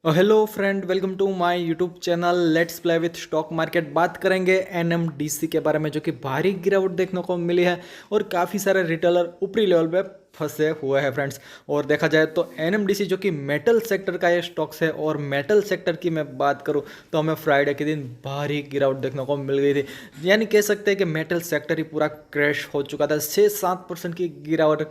Hello friend, welcome to my YouTube channel let's play with stock market. बात करेंगे NMDC के बारे में, जो कि भारी गिरावट देखने को मिली है और काफ़ी सारे रिटेलर ऊपरी लेवल पे फंसे हुए हैं फ्रेंड्स। और देखा जाए तो एनएमडीसी जो कि मेटल सेक्टर का ये स्टॉक्स है, और मेटल सेक्टर की मैं बात करूं तो हमें फ्राइडे के दिन भारी गिरावट देखने को मिल गई थी। यानी कह सकते हैं कि मेटल सेक्टर ही पूरा क्रैश हो चुका था, 6-7% की गिरावट।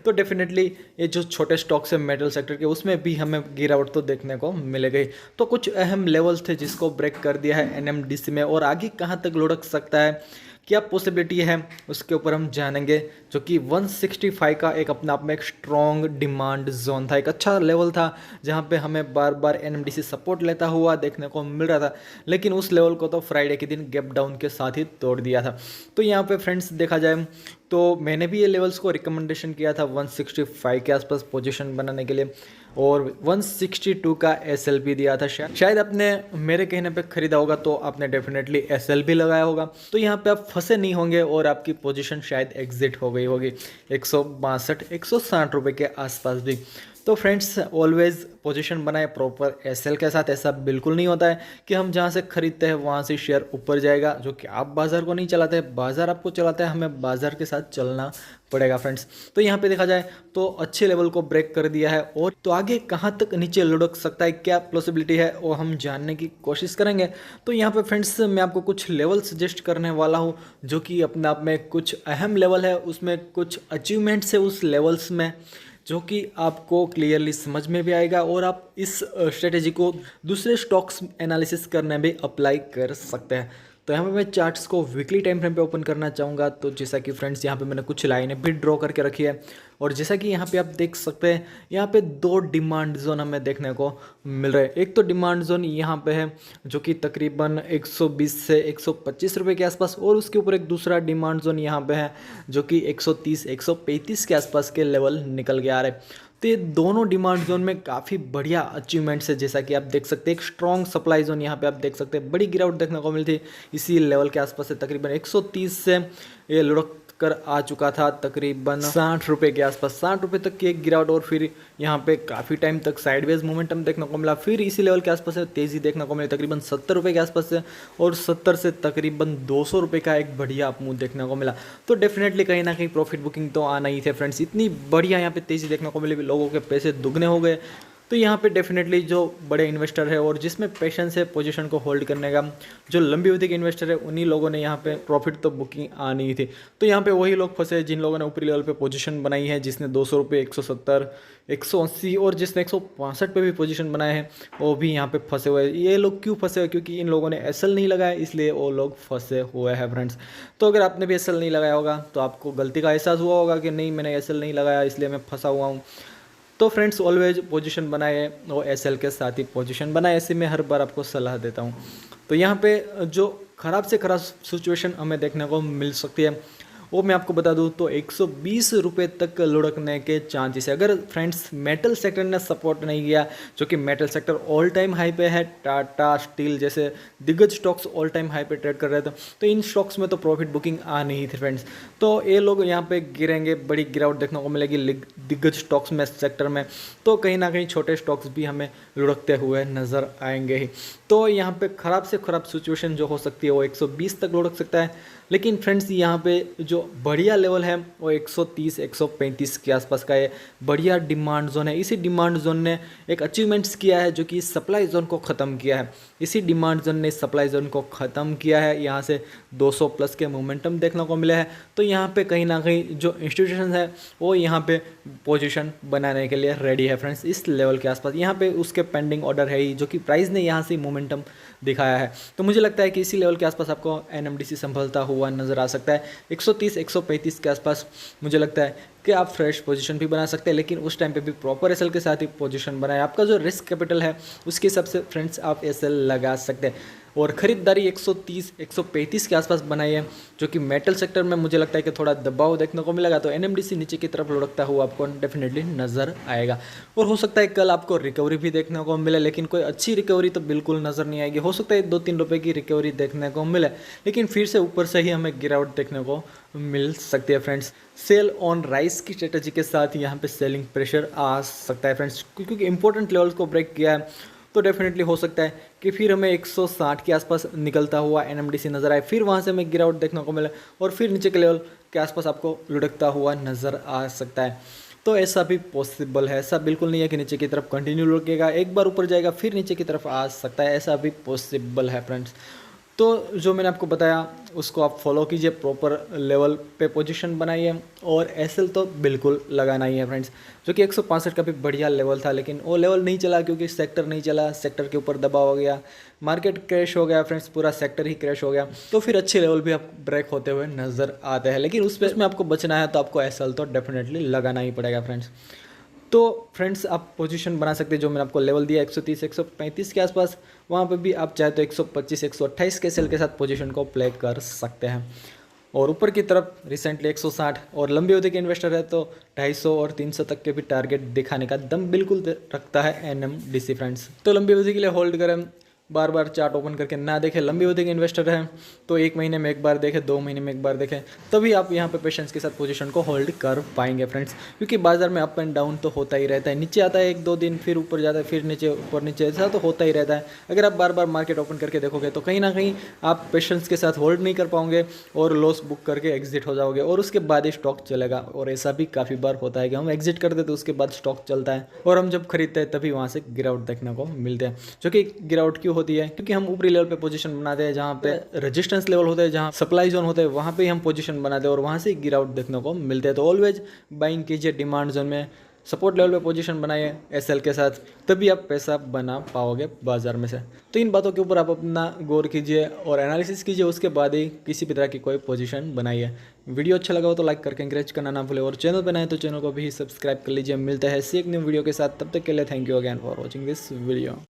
तो डेफिनेटली ये जो छोटे स्टॉक्स है मेटल सेक्टर के, उसमें भी हमें गिरावट तो देखने को मिलेगी। तो कुछ अहम लेवल्स थे जिसको ब्रेक कर दिया है एनएमडीसी में, और आगे कहाँ तक लुढ़क सकता है, क्या पॉसिबिलिटी है, उसके ऊपर हम जानेंगे। जो कि 165 का एक अपने आप में एक स्ट्रॉन्ग डिमांड जोन था, एक अच्छा लेवल था जहां पे हमें बार बार एनएमडीसी सपोर्ट लेता हुआ देखने को मिल रहा था। लेकिन उस लेवल को तो फ्राइडे के दिन गैप डाउन के साथ ही तोड़ दिया था। तो यहाँ पे फ्रेंड्स देखा जाए तो मैंने भी ये लेवल्स को रिकमेंडेशन किया था 165 के आसपास पोजीशन बनाने के लिए, और 162 का एसएलपी दिया था। शायद आपने मेरे कहने पे खरीदा होगा तो आपने डेफिनेटली एसएलपी लगाया होगा, तो यहाँ पे आप फंसे नहीं होंगे और आपकी पोजीशन शायद एग्जिट हो गई होगी 162-160 रुपये के आसपास भी। तो फ्रेंड्स, ऑलवेज पोजीशन बनाए प्रॉपर एसएल के साथ। ऐसा बिल्कुल नहीं होता है कि हम जहाँ से खरीदते हैं वहाँ से शेयर ऊपर जाएगा, जो कि आप बाजार को नहीं चलाते, बाजार आपको चलाता है, हमें बाजार के साथ चलना पड़ेगा फ्रेंड्स। तो यहाँ पे देखा जाए तो अच्छे लेवल को ब्रेक कर दिया है, और तो आगे कहाँ तक नीचे लुढ़क सकता है, क्या पॉसिबिलिटी है, वो हम जानने की कोशिश करेंगे। तो यहाँ पे फ्रेंड्स मैं आपको कुछ लेवल सजेस्ट करने वाला हूँ, जो कि अपने आप में कुछ अहम लेवल है, उसमें कुछ अचीवमेंट्स है उस लेवल्स में, जो कि आपको क्लियरली समझ में भी आएगा, और आप इस स्ट्रेटेजी को दूसरे स्टॉक्स एनालिसिस करने में अप्लाई कर सकते हैं। तो यहाँ पे मैं चार्ट्स को वीकली टाइम फ्रेम पे ओपन करना चाहूँगा। तो जैसा कि फ्रेंड्स यहाँ पे मैंने कुछ लाइनें भी ड्रॉ करके रखी है, और जैसा कि यहाँ पे आप देख सकते हैं, यहाँ पे दो डिमांड जोन हमें देखने को मिल रहे हैं। एक तो डिमांड जोन यहाँ पे है जो कि तकरीबन 120 से 125 रुपये के आसपास, और उसके ऊपर एक दूसरा डिमांड जोन यहाँ पे है जो कि 130-135 के आसपास के लेवल निकल के आ रहे हैं। तो ये दोनों डिमांड जोन में काफ़ी बढ़िया अचीवमेंट्स है। जैसा कि आप देख सकते हैं, एक स्ट्रॉन्ग सप्लाई जोन यहाँ पे आप देख सकते हैं, बड़ी गिरावट देखने को मिलती है इसी लेवल के आसपास से, तकरीबन 130 से ये लुढ़क कर आ चुका था तकरीबन 60 रुपये के आसपास, 60 रुपये तक की एक गिरावट, और फिर यहाँ पे काफ़ी टाइम तक साइडवेज मोमेंटम देखने को मिला। फिर इसी लेवल के आसपास से तेज़ी देखने को मिली तकरीबन 70 रुपये के आसपास से, और 70 से तकरीबन 200 रुपये का एक बढ़िया अपमूव देखने को मिला। तो डेफिनेटली कहीं ना कहीं प्रॉफिट बुकिंग तो आना ही थे फ्रेंड्स। इतनी बढ़िया यहाँ पे तेज़ी देखने को मिली, लोगों के पैसे दुगने हो गए। तो यहाँ पे डेफिनेटली जो बड़े इन्वेस्टर है और जिसमें पेशेंस है पोजीशन को होल्ड करने का, जो लंबी अवधि के इन्वेस्टर है, उन्हीं लोगों ने यहाँ पे प्रॉफिट तो बुकिंग आनी ही थी। तो यहाँ पे वही लोग फंसे जिन लोगों ने ऊपरी लेवल पे पोजीशन बनाई है, जिसने 200 रुपये, 170, 180 और जिसने 165 पे भी पोजीशन बनाए हैं, वो भी यहाँ पे फंसे हुए हैं। ये लोग क्यों फंसे हुए? क्योंकि इन लोगों ने एसएल नहीं लगाया, इसलिए वो लोग फंसे हुए हैं फ्रेंड्स। तो अगर आपने भी एसएल नहीं लगाया होगा तो आपको गलती का एहसास हुआ होगा कि नहीं, मैंने एसएल नहीं लगाया इसलिए मैं फंसा हुआ हूँ। तो फ्रेंड्स, ऑलवेज पोजीशन बनाए और एसएल के साथ ही पोजीशन बनाए, ऐसे मैं हर बार आपको सलाह देता हूँ। तो यहाँ पे जो ख़राब से ख़राब सिचुएशन हमें देखने को मिल सकती है, वो मैं आपको बता दूं तो 120 रुपये तक लुढ़कने के चांसेस है। अगर फ्रेंड्स मेटल सेक्टर ने सपोर्ट नहीं किया, जो कि metal sector all time high पे है, टाटा स्टील जैसे दिग्गज स्टॉक्स ऑल टाइम हाई पे ट्रेड कर रहे थे, तो इन स्टॉक्स में तो प्रॉफिट बुकिंग आ नहीं थी फ्रेंड्स। तो ये लोग यहाँ पे गिरेंगे, बड़ी गिरावट देखने को मिलेगी दिग्गज स्टॉक्स में, सेक्टर में। तो कहीं ना कहीं छोटे स्टॉक्स भी हमें लुढ़कते हुए नज़र आएंगे ही। तो यहाँ पे ख़राब से ख़राब सिचुएशन जो हो सकती है वो 120 तक लुढ़क सकता है। लेकिन फ्रेंड्स, यहाँ पे जो बढ़िया लेवल है वो 130-135 के आसपास का है, बढ़िया डिमांड जोन है। इसी डिमांड जोन ने एक अचीवमेंट्स किया है, जो कि सप्लाई जोन को ख़त्म किया है। इसी डिमांड जोन ने सप्लाई जोन को ख़त्म किया है, यहाँ से 200 प्लस के मोमेंटम देखने को मिले हैं। तो यहाँ पे कहीं ना कहीं जो इंस्टीट्यूशन है वो यहाँ पे पोजीशन बनाने के लिए रेडी है फ्रेंड्स, इस लेवल के आसपास। यहाँ पे उसके पेंडिंग ऑर्डर है ही, जो कि प्राइस ने यहाँ से मोमेंटम दिखाया है। तो मुझे लगता है कि इसी लेवल के आसपास आपको एनएमडीसी संभलता हुआ नज़र आ सकता है। 130-135 के आसपास मुझे लगता है कि आप फ्रेश पोजीशन भी बना सकते हैं, लेकिन उस टाइम पे भी प्रॉपर एसएल के साथ ही पोजीशन बनाए। आपका जो रिस्क कैपिटल है उसके हिसाब से फ्रेंड्स आप एसएल लगा सकते हैं, और ख़रीदारी 130-135 के आसपास बनाई है, जो कि मेटल सेक्टर में मुझे लगता है कि थोड़ा दबाव देखने को मिलेगा। तो एनएमडीसी नीचे की तरफ लुढ़कता हुआ आपको डेफिनेटली नज़र आएगा, और हो सकता है कल आपको रिकवरी भी देखने को मिले, लेकिन कोई अच्छी रिकवरी तो बिल्कुल नज़र नहीं आएगी। हो सकता है 2-3 रुपये की रिकवरी देखने को मिले, लेकिन फिर से ऊपर से ही हमें गिरावट देखने को मिल सकती है फ्रेंड्स। सेल ऑन राइस की स्ट्रेटजी के साथ यहाँ पे सेलिंग प्रेशर आ सकता है फ्रेंड्स, क्योंकि इंपॉर्टेंट लेवल्स को ब्रेक किया है। तो डेफिनेटली हो सकता है कि फिर हमें 160 के आसपास निकलता हुआ एनएमडीसी नज़र आए, फिर वहाँ से हमें गिरावट देखने को मिले और फिर नीचे के लेवल के आसपास आपको लुढ़कता हुआ नज़र आ सकता है। तो ऐसा भी पॉसिबल है, ऐसा बिल्कुल नहीं है कि नीचे की तरफ कंटिन्यू रुकेगा, एक बार ऊपर जाएगा फिर नीचे की तरफ आ सकता है, ऐसा भी पॉसिबल है फ्रेंड्स। तो जो मैंने आपको बताया उसको आप फॉलो कीजिए, प्रॉपर लेवल पे पोजीशन बनाइए और एसएल तो बिल्कुल लगाना ही है फ्रेंड्स। जो कि 165 का भी बढ़िया लेवल था, लेकिन वो लेवल नहीं चला क्योंकि सेक्टर नहीं चला, सेक्टर के ऊपर दबाव हो गया, मार्केट क्रैश हो गया फ्रेंड्स, पूरा सेक्टर ही क्रैश हो गया। तो फिर अच्छे लेवल भी आप ब्रेक होते हुए नज़र आते हैं, लेकिन उसमें आपको बचना है तो आपको एसएल तो डेफिनेटली लगाना ही पड़ेगा फ्रेंड्स। तो फ्रेंड्स आप पोजीशन बना सकते हैं, जो मैंने आपको लेवल दिया 130 135 के आसपास, वहाँ पे भी आप चाहे तो 125 128 के सेल के साथ पोजीशन को प्ले कर सकते हैं। और ऊपर की तरफ रिसेंटली 160 और लंबी अवधि के इन्वेस्टर है तो 250 और 300 तक के भी टारगेट दिखाने का दम बिल्कुल रखता है एनएमडीसी फ्रेंड्स। तो लंबी अवधि के लिए होल्ड करें, बार बार चार्ट ओपन करके ना देखें। लंबी अवधि के इन्वेस्टर हैं तो 1 महीने में एक बार देखें, 2 महीने में एक बार देखें, तभी आप यहाँ पे पेशेंस के साथ पोजीशन को होल्ड कर पाएंगे फ्रेंड्स। क्योंकि बाजार में अप एंड डाउन तो होता ही रहता है, नीचे आता है 1-2 दिन, फिर ऊपर जाता है, फिर नीचे, ऊपर नीचे, ऐसा तो होता ही रहता है। अगर आप बार बार मार्केट ओपन करके देखोगे तो कहीं ना कहीं आप पेशेंस के साथ होल्ड नहीं कर पाओगे और लॉस बुक करके एग्जिट हो जाओगे और उसके बाद ही स्टॉक चलेगा। और ऐसा भी काफ़ी बार होता है कि हम एग्जिट करते तो उसके बाद स्टॉक चलता है और हम जब खरीदते हैं तभी वहाँ से गिरावट देखने को मिलते हैं। जो कि गिरावट क्यों होती है? क्योंकि हम ऊपरी लेवल पे पोजीशन बनाते हैं, जहाँ पे रेजिस्टेंस लेवल होते हैं, जहाँ सप्लाई जोन होते हैं, वहाँ पे हम पोजीशन बनाते हैं और वहाँ से गिरावट देखने को मिलते हैं। तो ऑलवेज बाइंग कीजिए डिमांड जोन में, सपोर्ट लेवल पे पोजीशन बनाइए एसएल के साथ, तभी आप पैसा बना पाओगे बाजार में से। तो इन बातों के ऊपर आप अपना गौर कीजिए और एनालिसिस कीजिए, उसके बाद ही किसी भी तरह की कोई पोजीशन बनाइए। वीडियो अच्छा लगा हो तो लाइक करके एंकरेज करना ना भूले और चैनल पर नए तो चैनल को भी सब्सक्राइब कर लीजिए। मिलते हैं ऐसी एक न्यू वीडियो के साथ, तब तक के लिए thank you again for watching this video.